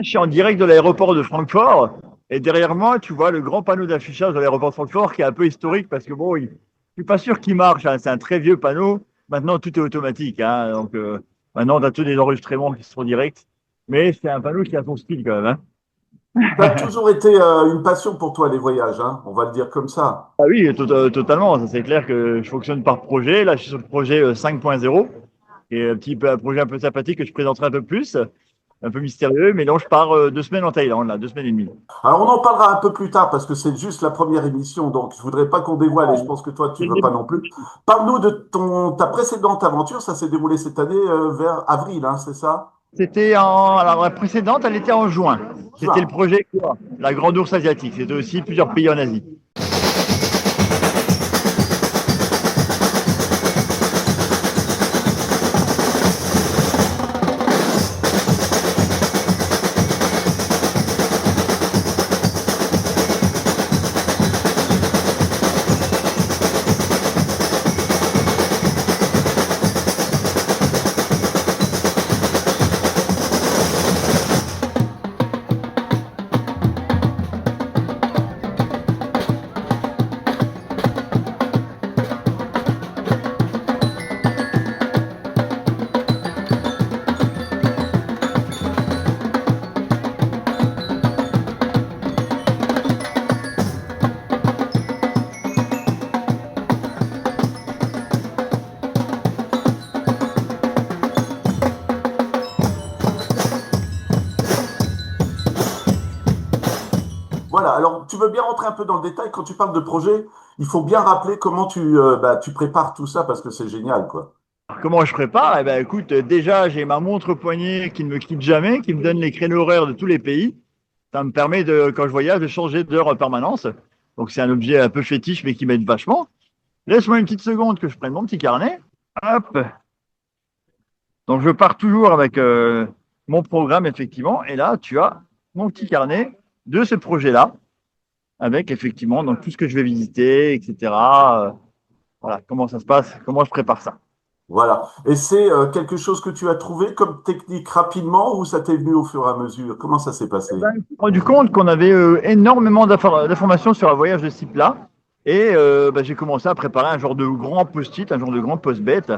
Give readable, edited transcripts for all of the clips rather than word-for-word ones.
je suis en direct de l'aéroport de Francfort et derrière moi, tu vois le grand panneau d'affichage de l'aéroport de Francfort qui est un peu historique parce que bon, je suis pas sûr qu'il marche, hein. C'est un très vieux panneau. Maintenant, tout est automatique, hein. Donc, maintenant, on a tous des enregistrements qui sont directs. Mais c'est un panneau qui a son style quand même, Ça a hein. toujours été une passion pour toi, les voyages, hein, on va le dire comme ça. Ah oui, totalement. Ça, c'est clair que je fonctionne par projet. Là, je suis sur le projet 5.0, qui est un projet un peu sympathique que je présenterai un peu plus, un peu mystérieux. Mais là, je pars 2 semaines en Thaïlande, là, 2 semaines et demie. Alors, on en parlera un peu plus tard parce que c'est juste la première émission, donc je voudrais pas qu'on dévoile et je pense que toi, tu veux pas non plus. Parle-nous de ta précédente aventure, ça s'est déroulé cette année vers avril, hein, c'est ça? Alors, la précédente, elle était en juin. C'était le Juin. projet quoi, la Grande Ourse asiatique. C'était aussi plusieurs pays en Asie. Voilà, alors tu veux bien rentrer un peu dans le détail quand tu parles de projet, il faut bien rappeler comment tu prépares tout ça parce que c'est génial, quoi. Alors, comment je prépare? Eh ben, écoute, déjà, j'ai ma montre poignée qui ne me quitte jamais, qui me donne les créneaux horaires de tous les pays. Ça me permet de, quand je voyage, de changer d'heure en permanence. Donc, c'est un objet un peu fétiche, mais qui m'aide vachement. Laisse-moi une petite seconde que je prenne mon petit carnet. Hop. Donc, je pars toujours avec mon programme, effectivement. Et là, tu as mon petit carnet de ce projet-là, avec effectivement donc, tout ce que je vais visiter, etc. Voilà, comment ça se passe, comment je prépare ça. Voilà. Et c'est quelque chose que tu as trouvé comme technique rapidement ou ça t'est venu au fur et à mesure? Comment ça s'est passé? Ben, je me suis rendu compte qu'on avait énormément d'informations sur un voyage de ce type-là. Et ben, j'ai commencé à préparer un genre de grand post-it, un genre de grand post-bête,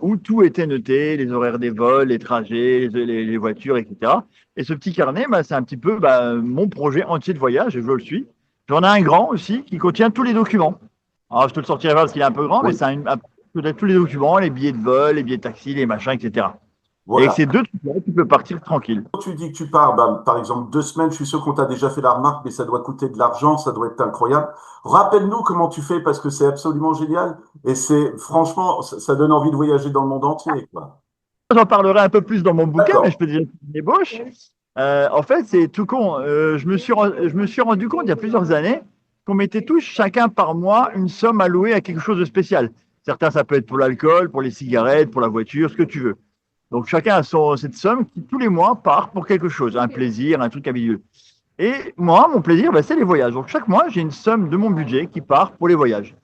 où tout était noté, les horaires des vols, les trajets, les voitures, etc. Et ce petit carnet, ben, c'est un petit peu ben, mon projet entier de voyage, et je le suis. J'en ai un grand aussi qui contient tous les documents. Alors, je te le sortirai pas parce qu'il est un peu grand, mais Oui. c'est peut-être tous les documents, les billets de vol, les billets de taxi, les machins, etc. Et avec Voilà. ces deux trucs-là, tu peux partir tranquille. Quand tu dis que tu pars, bah, par exemple, 2 semaines, je suis sûr qu'on t'a déjà fait la remarque, mais ça doit coûter de l'argent, ça doit être incroyable. Rappelle-nous comment tu fais parce que c'est absolument génial et c'est franchement, ça donne envie de voyager dans le monde entier, quoi. J'en parlerai un peu plus dans mon bouquin, mais je D'accord. peux déjà faire une ébauche. En fait, c'est tout con. Je me suis rendu compte il y a plusieurs années qu'on mettait tous, chacun par mois, une somme allouée à quelque chose de spécial. Certains, ça peut être pour l'alcool, pour les cigarettes, pour la voiture, ce que tu veux. Donc, chacun a cette somme qui, tous les mois, part pour quelque chose, un plaisir, un truc habituel. Et moi, mon plaisir, ben, c'est les voyages. Donc, chaque mois, j'ai une somme de mon budget qui part pour les voyages.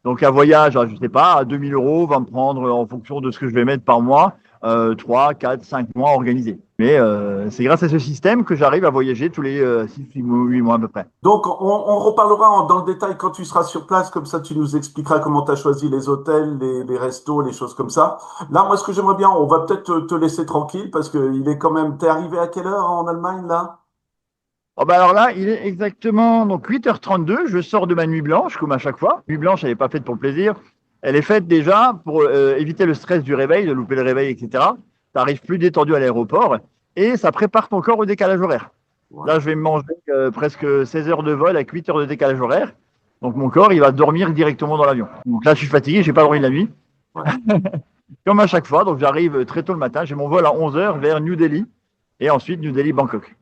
Donc un voyage, je ne sais pas, à 2000 € va me prendre en fonction de ce que je vais mettre par mois, 3, 4, 5 mois organisés. Mais c'est grâce à ce système que j'arrive à voyager tous les 6, 8 mois à peu près. Donc, on reparlera dans le détail quand tu seras sur place, comme ça tu nous expliqueras comment tu as choisi les hôtels, les restos, les choses comme ça. Là, moi, ce que j'aimerais bien, on va peut-être te laisser tranquille parce que il est quand même. T'es arrivé à quelle heure en Allemagne là? Oh bah alors là, il est exactement donc 8h32, je sors de ma nuit blanche, comme à chaque fois. Nuit blanche, elle n'est pas faite pour le plaisir. Elle est faite déjà pour éviter le stress du réveil, de louper le réveil, etc. Tu arrives plus détendu à l'aéroport et ça prépare ton corps au décalage horaire. Là, Ouais. je vais me manger presque 16 heures de vol avec 8 heures de décalage horaire. Donc mon corps, il va dormir directement dans l'avion. Donc là, je suis fatigué, j'ai pas dormi la nuit. Ouais. Comme à chaque fois, donc j'arrive très tôt le matin, j'ai mon vol à 11 heures vers New Delhi et ensuite New Delhi-Bangkok.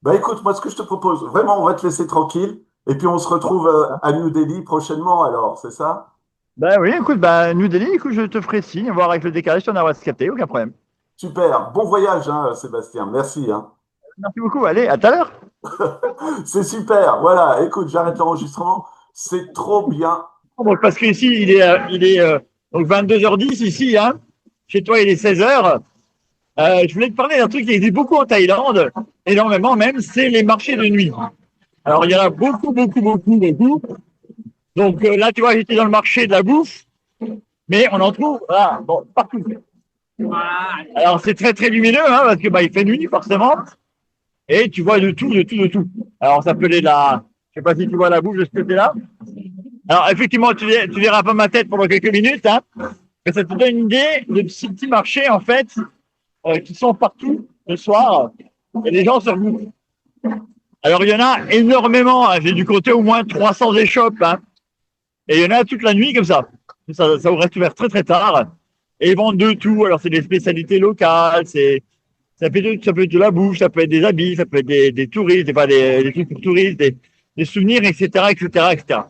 Bah écoute, moi ce que je te propose, vraiment, on va te laisser tranquille et puis on se retrouve à New Delhi prochainement alors, c'est ça? Ben oui, écoute, ben, New Delhi, écoute, je te ferai signe, voir avec le décalage si on a à se capter, aucun problème. Super, bon voyage, hein, Sébastien, merci, hein. Merci beaucoup, allez, à tout à l'heure. C'est super, voilà, écoute, j'arrête l'enregistrement, c'est trop bien. Donc, parce qu'ici, donc 22h10 ici, hein. Chez toi, il est 16 heures. Je voulais te parler d'un truc qui existe beaucoup en Thaïlande, énormément même, c'est les marchés de nuit. Alors, il y en a beaucoup, beaucoup, beaucoup, beaucoup. Donc là, tu vois, j'étais dans le marché de la bouffe, mais on en trouve là, bon, partout. Alors, c'est très, très lumineux, hein, parce que bah, il fait nuit, forcément, et tu vois de tout, de tout, de tout. Alors, ça s'appelait la... Je sais pas si tu vois la bouffe de ce côté-là. Alors, effectivement, tu verras pas ma tête pendant quelques minutes, hein, mais ça te donne une idée de ces petits marchés, en fait, qui sont partout le soir, et les gens se regroupent. Alors, il y en a énormément, hein. J'ai dû compter au moins 300 échoppes, hein. Et il y en a toute la nuit comme ça. Ça reste ouvert très très tard. Et ils vendent de tout. Alors, c'est des spécialités locales, ça peut être de la bouffe, ça peut être des habits, ça peut être des touristes, des trucs pour touristes, des souvenirs, etc., etc., etc.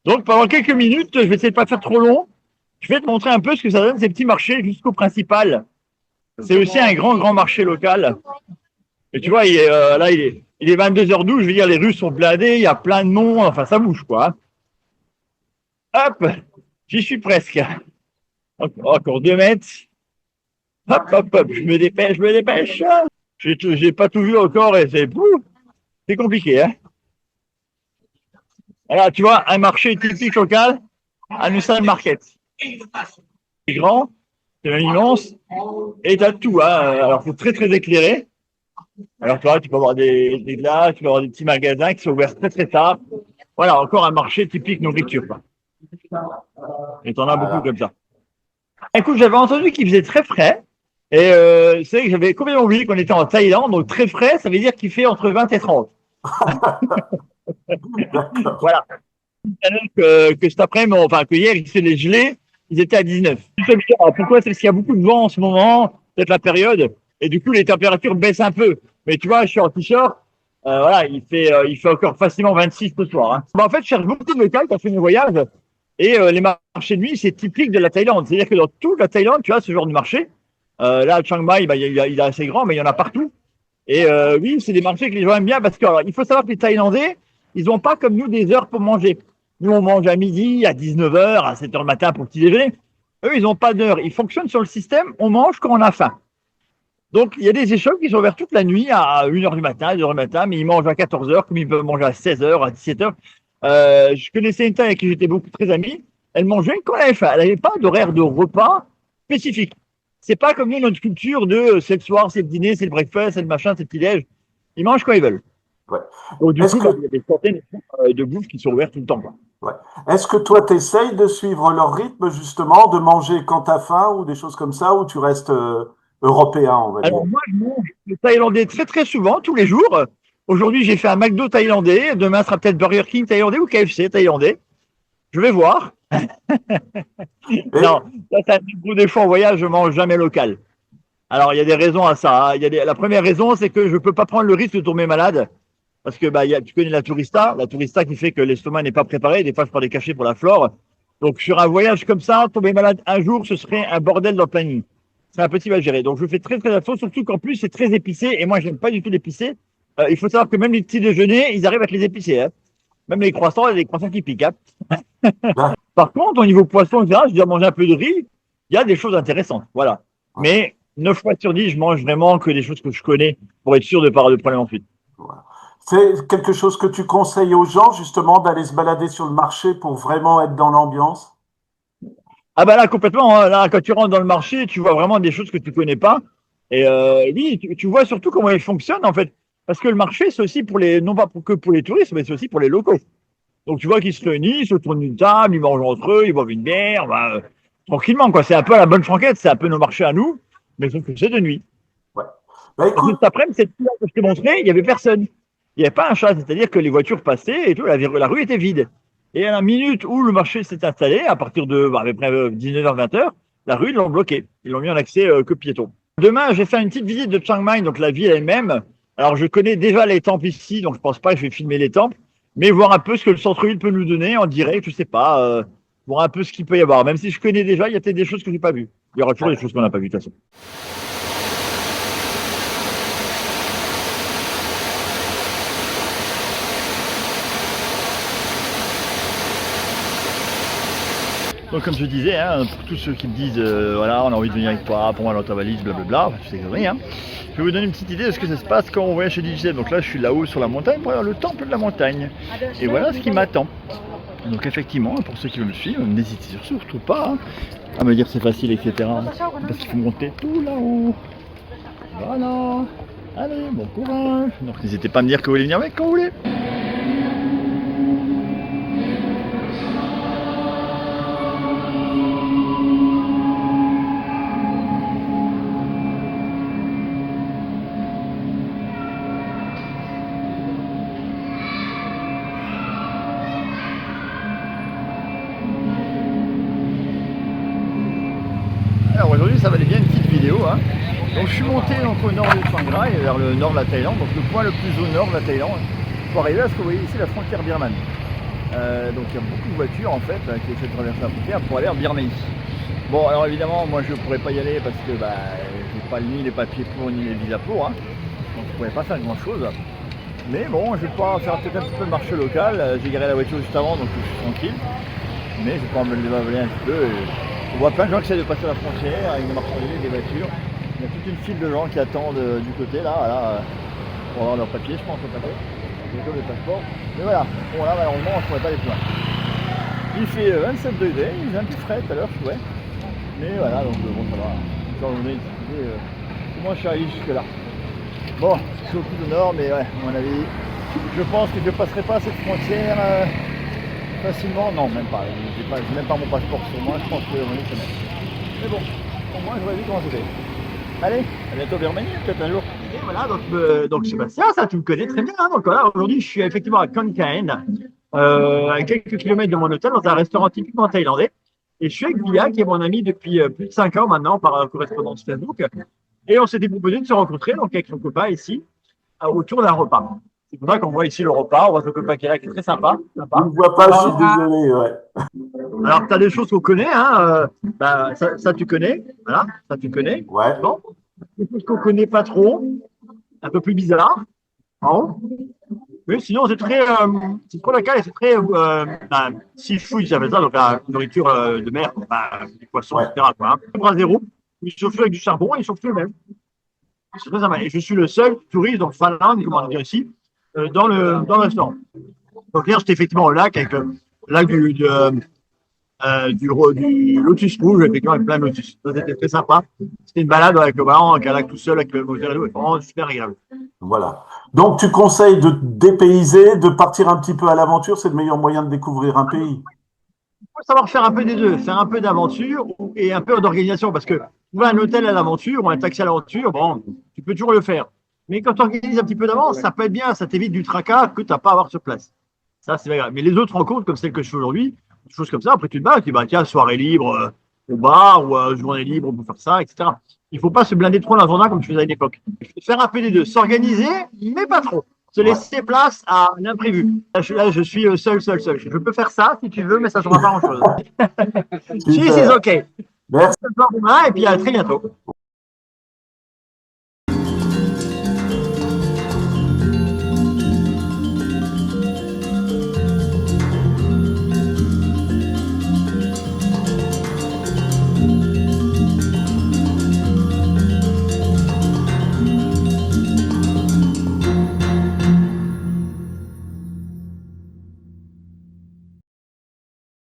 Donc, pendant quelques minutes, je vais essayer de pas faire trop long. Je vais te montrer un peu ce que ça donne, ces petits marchés jusqu'au principal. C'est aussi un grand, grand marché local. Et tu vois, là, il est 22h12, je veux dire, les rues sont blindées, il y a plein de monde, enfin, ça bouge, quoi. Hop, j'y suis presque. Encore 2 mètres. Hop, hop, hop, je me dépêche, je me dépêche. J'ai pas tout vu encore et c'est compliqué, hein. Alors, tu vois, un marché typique local, un Nusan Market. C'est grand, c'est même immense, et t'as tout, hein. Alors, c'est très, très éclairé. Alors, tu vois, tu peux avoir des glaces, tu peux avoir des petits magasins qui sont ouverts très, très tard. Voilà, encore un marché typique nourriture, quoi. Et t'en as beaucoup Voilà. comme ça. Écoute, j'avais entendu qu'il faisait très frais. Et c'est vrai que j'avais complètement oublié qu'on était en Thaïlande. Donc, très frais, ça veut dire qu'il fait entre 20 et 30. D'accord. Voilà. Que cet après-midi, enfin, que hier, il s'est les gelés, ils étaient à 19. Alors, pourquoi? C'est parce qu'il y a beaucoup de vent en ce moment, peut-être la période. Et du coup, les températures baissent un peu. Mais tu vois, je suis en t-shirt. Voilà, il fait encore facilement 26 ce soir, hein. Bah, en fait, je cherche beaucoup de locales quand je fais mes voyages. Et les marchés de nuit, c'est typique de la Thaïlande. C'est-à-dire que dans toute la Thaïlande, tu as ce genre de marché. Là, à Chiang Mai, bah, il est assez grand, mais il y en a partout. Et oui, c'est des marchés que les gens aiment bien parce que alors, il faut savoir que les Thaïlandais, ils n'ont pas comme nous des heures pour manger. Nous, on mange à midi, à 19h, à 7h le matin pour petit déjeuner. Eux, ils n'ont pas d'heure. Ils fonctionnent sur le système, on mange quand on a faim. Donc, il y a des échoppes qui sont ouvertes toute la nuit à 1h du matin, 2h du matin, mais ils mangent à 14h, comme ils peuvent manger à 16h, à 17h. Je connaissais une taille avec qui j'étais beaucoup très ami. Elle mangeait quand elle avait faim. Elle n'avait pas d'horaire de repas spécifique. C'est pas comme nous, notre culture de c'est le soir, c'est le dîner, c'est le breakfast, c'est le machin, c'est le petit-déj. Ils mangent quand ils veulent. Ouais. Donc, du Est-ce coup, bah, il que, y a des centaines de bouffes qui sont ouvertes tout le temps, quoi. ouais. Est-ce que toi, tu essayes de suivre leur rythme, justement, de manger quand tu as faim ou des choses comme ça, ou tu restes européen, on va dire? Alors, moi, je mange le thaïlandais très, très souvent, tous les jours. Aujourd'hui, j'ai fait un McDo thaïlandais. Demain, ce sera peut-être Burger King thaïlandais ou KFC thaïlandais. Je vais voir. Et, Non, ça, c'est un gros défaut en voyage, je mange jamais local. Alors, il y a des raisons à ça, hein. La première raison, c'est que je ne peux pas prendre le risque de tomber malade. Parce que bah, tu connais la tourista qui fait que l'estomac n'est pas préparé. Des fois, je prends des cachets pour la flore. Donc, sur un voyage comme ça, tomber malade un jour, ce serait un bordel dans le planning. C'est un petit mal géré. Donc, je fais très, très attention, surtout qu'en plus, c'est très épicé. Et moi, j'aime pas du tout l'épicé. Il faut savoir que même les petits déjeuners, ils arrivent à te les épicer, hein. Même les croissants, il y a des croissants qui piquent, hein. là, Par contre, au niveau poisson, etc., je dois manger un peu de riz. Il y a des choses intéressantes. Voilà. ouais, Mais 9 fois sur 10, je mange vraiment que des choses que je connais pour être sûr de ne pas avoir de problème ensuite. voilà. C'est quelque chose que tu conseilles aux gens, justement, d'aller se balader sur le marché pour vraiment être dans l'ambiance? Ah bah là, complètement, hein. Là, quand tu rentres dans le marché, tu vois vraiment des choses que tu connais pas. Et oui, tu vois surtout comment ils fonctionnent, en fait. Parce que le marché, c'est aussi pour les, non pas que pour les touristes, mais c'est aussi pour les locaux. Donc tu vois qu'ils se réunissent autour d'une table, ils mangent entre eux, ils boivent une bière, bah, tranquillement, quoi. C'est un peu à la bonne franquette, c'est un peu nos marchés à nous, mais sauf que c'est de nuit. Ouais. Bah, Parce que écoute, cet après-midi, cette couleur que je t'ai montré, il n'y avait personne. Il n'y avait pas un chat, c'est-à-dire que les voitures passaient et tout, la rue était vide. Et à la minute où le marché s'est installé, à partir de bah, à peu près 19h, 20h, la rue, ils l'ont bloqué. Ils l'ont mis en accès que piéton. Demain, je vais faire une petite visite de Chiang Mai, donc la ville elle-même. Alors, je connais déjà les temples ici, donc je pense pas que je vais filmer les temples, mais voir un peu ce que le centre-ville peut nous donner en direct, je sais pas, voir un peu ce qu'il peut y avoir. Même si je connais déjà, il y a peut-être des choses que j'ai pas vues. Il y aura toujours des choses qu'on n'a pas vues, de toute façon. Donc comme je disais, hein, pour tous ceux qui me disent voilà, on a envie de venir avec toi, pour moi dans ta valise, blablabla, enfin, tu sais que rien. Je vais vous donner une petite idée de ce que ça se passe quand on voyage chez Digicel. Donc là, je suis là-haut sur la montagne pour aller le temple de la montagne. Et voilà ce qui m'attend. Donc effectivement, pour ceux qui veulent me suivre, n'hésitez surtout pas à me dire c'est facile, etc. Parce qu'il faut monter tout là-haut. Voilà. Allez, bon courage. Donc n'hésitez pas à me dire que vous voulez venir avec quand vous voulez. Alors aujourd'hui ça va aller bien une petite vidéo. Hein. Donc je suis monté donc, au nord de Chiang Rai, vers le nord de la Thaïlande, donc le point le plus au nord de la Thaïlande, pour arriver à ce que vous voyez ici, la frontière birmane. Donc il y a beaucoup de voitures en fait qui essaient de traverser la frontière pour aller en Birmanie. Bon alors évidemment moi je ne pourrais pas y aller parce que j'ai pas ni les papiers pour ni les visas pour, hein. Donc je ne pourrais pas faire grand chose. Mais bon je vais pouvoir faire peut-être un petit peu de marché local, j'ai garé la voiture juste avant donc je suis tranquille. Mais je vais pouvoir me le dévaler un petit peu. On voit plein de gens qui essaient de passer la frontière avec des marchandises, des voitures. Il y a toute une file de gens qui attendent du côté là, voilà, pour avoir leur papier, je pense, le papier, comme le passeport. Mais voilà, bon là malheureusement on ne pourrait pas aller plus loin. Il fait 27 degrés, il est un peu frais tout à l'heure, ouais. Mais voilà, donc bon ça va. Je vais vous donner une petite idée comment je suis arrivé jusque là. Bon, je suis au plus au nord, mais ouais, à mon avis, je pense que je ne passerai pas cette frontière facilement. Non, même pas. J'ai même pas mon passeport sur moi, je pense que mon c'est même. Mais bon, au moins je vois vite comment c'était. Allez, à bientôt Birmanie, peut-être un jour. Et voilà, donc Sébastien, ça tu me connais très bien. Hein, donc voilà, aujourd'hui je suis effectivement à Khon Kaen, à quelques kilomètres de mon hôtel, dans un restaurant typiquement thaïlandais. Et je suis avec Bia, qui est mon ami depuis plus de 5 ans maintenant, par correspondance Facebook. Et on s'était proposé de se rencontrer donc avec son copain ici, autour d'un repas. C'est pour ça qu'on voit ici le repas, on voit son copain qui est là, qui est très sympa. Je ne vois pas, je suis désolé. Ouais. Alors, tu as des choses qu'on connaît, hein, ça tu connais, voilà, ça tu connais. Ouais. Bon, des choses qu'on ne connaît pas trop, un peu plus bizarre. Bon. Mais sinon, c'est trop local et c'est très seafood, j'appelle ça, donc la nourriture de mer, des poissons, etc. Quoi, hein. Bras zéro, ils chauffent avec du charbon et ils chauffent eux-mêmes. C'est très sympa. Et je suis le seul touriste, donc Finlande, comme on dit ici, dans le restaurant. Donc hier, j'étais effectivement au lac, avec le lac du lotus rouge, effectivement, avec plein de lotus. C'était très sympa. C'était une balade avec le ballon, avec un lac tout seul, avec le moteur et tout. Vraiment super agréable. Voilà. Donc, tu conseilles de dépayser, de partir un petit peu à l'aventure, c'est le meilleur moyen de découvrir un pays. Il faut savoir faire un peu des deux, faire un peu d'aventure et un peu d'organisation, parce que trouver un hôtel à l'aventure ou un taxi à l'aventure, bon, tu peux toujours le faire. Mais quand tu organises un petit peu d'avance, ça peut être bien, ça t'évite du tracas que tu n'as pas à avoir sur place. Ça, c'est pas grave. Mais les autres rencontres, comme celle que je fais aujourd'hui, des choses comme ça, après tu te bats, tu dis, bah, tiens, soirée libre au bar ou journée libre pour faire ça, etc. Il ne faut pas se blinder trop l'agenda comme je faisais à l'époque. Faire un peu des deux, s'organiser, mais pas trop. Se laisser place à l'imprévu. Là, je suis seul. Je peux faire ça si tu veux, mais ça ne sera pas grand-chose. Si, c'est OK. Merci. Et puis à très bientôt.